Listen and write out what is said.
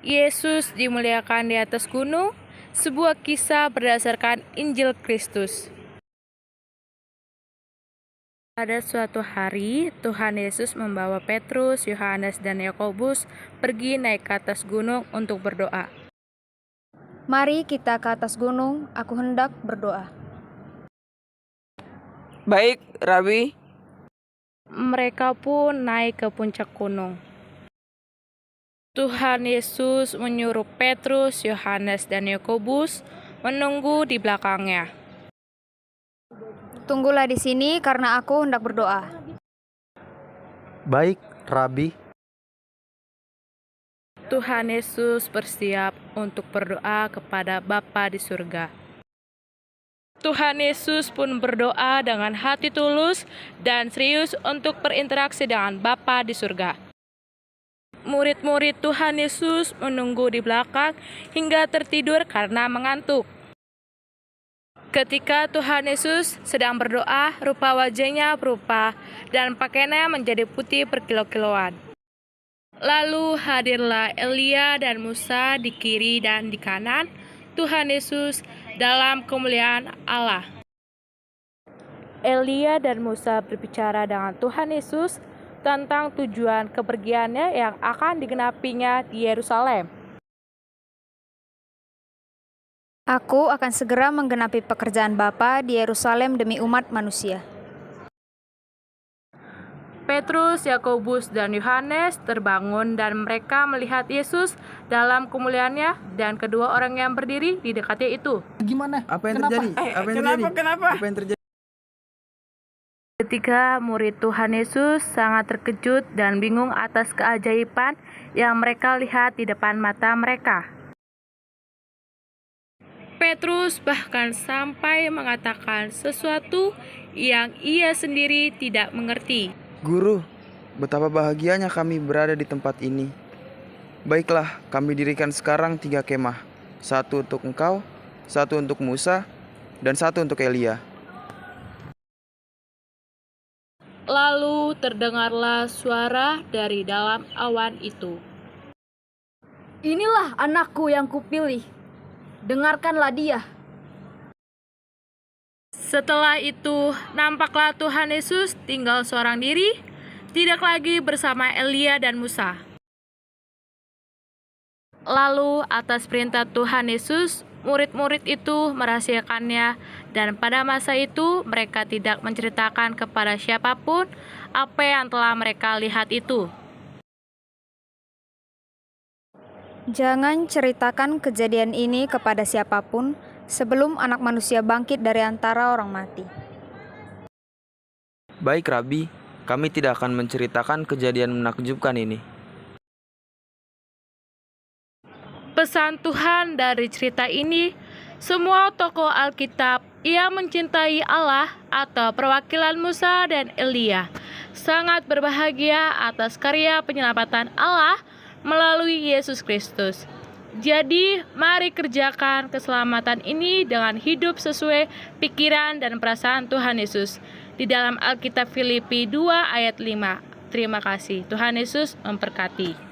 Yesus dimuliakan di atas gunung, sebuah kisah berdasarkan Injil Kristus. Pada suatu hari, Tuhan Yesus membawa Petrus, Yohanes, dan Yakobus pergi naik ke atas gunung untuk berdoa. Mari kita ke atas gunung, aku hendak berdoa. Baik, Rabi. Mereka pun naik ke puncak gunung. Tuhan Yesus menyuruh Petrus, Yohanes, dan Yakobus menunggu di belakangnya. Tunggulah di sini karena aku hendak berdoa. Baik, Rabi. Tuhan Yesus bersiap untuk berdoa kepada Bapa di surga. Tuhan Yesus pun berdoa dengan hati tulus dan serius untuk berinteraksi dengan Bapa di surga. Murid-murid Tuhan Yesus menunggu di belakang hingga tertidur karena mengantuk. Ketika Tuhan Yesus sedang berdoa, rupa wajahnya berubah dan pakaiannya menjadi putih berkilau-kilauan. Lalu hadirlah Elia dan Musa di kiri dan di kanan Tuhan Yesus dalam kemuliaan Allah. Elia dan Musa berbicara dengan Tuhan Yesus tentang tujuan kepergiannya yang akan digenapinya di Yerusalem. Aku akan segera menggenapi pekerjaan Bapa di Yerusalem demi umat manusia. Petrus, Yakobus, dan Yohanes terbangun dan mereka melihat Yesus dalam kemuliaannya dan kedua orang yang berdiri di dekatnya itu. Gimana? Apa yang terjadi? Apa yang terjadi? Ketika murid Tuhan Yesus sangat terkejut dan bingung atas keajaiban yang mereka lihat di depan mata mereka. Petrus bahkan sampai mengatakan sesuatu yang ia sendiri tidak mengerti. Guru, betapa bahagianya kami berada di tempat ini. Baiklah, kami dirikan sekarang 3 kemah. 1 untuk engkau, 1 untuk Musa, dan 1 untuk Elia. Lalu terdengarlah suara dari dalam awan itu. Inilah anakku yang kupilih. Dengarkanlah dia. Setelah itu, nampaklah Tuhan Yesus tinggal seorang diri, tidak lagi bersama Elia dan Musa. Lalu, atas perintah Tuhan Yesus, murid-murid itu merahasiakannya, dan pada masa itu mereka tidak menceritakan kepada siapapun apa yang telah mereka lihat itu. Jangan ceritakan kejadian ini kepada siapapun sebelum Anak Manusia bangkit dari antara orang mati. Baik, Rabi. Kami tidak akan menceritakan kejadian menakjubkan ini. Pesan Tuhan dari cerita ini, semua tokoh Alkitab yang mencintai Allah atau perwakilan Musa dan Elia sangat berbahagia atas karya penyelamatan Allah melalui Yesus Kristus. Jadi, mari kerjakan keselamatan ini dengan hidup sesuai pikiran dan perasaan Tuhan Yesus. Di dalam Alkitab Filipi 2 ayat 5. Terima kasih. Tuhan Yesus memberkati.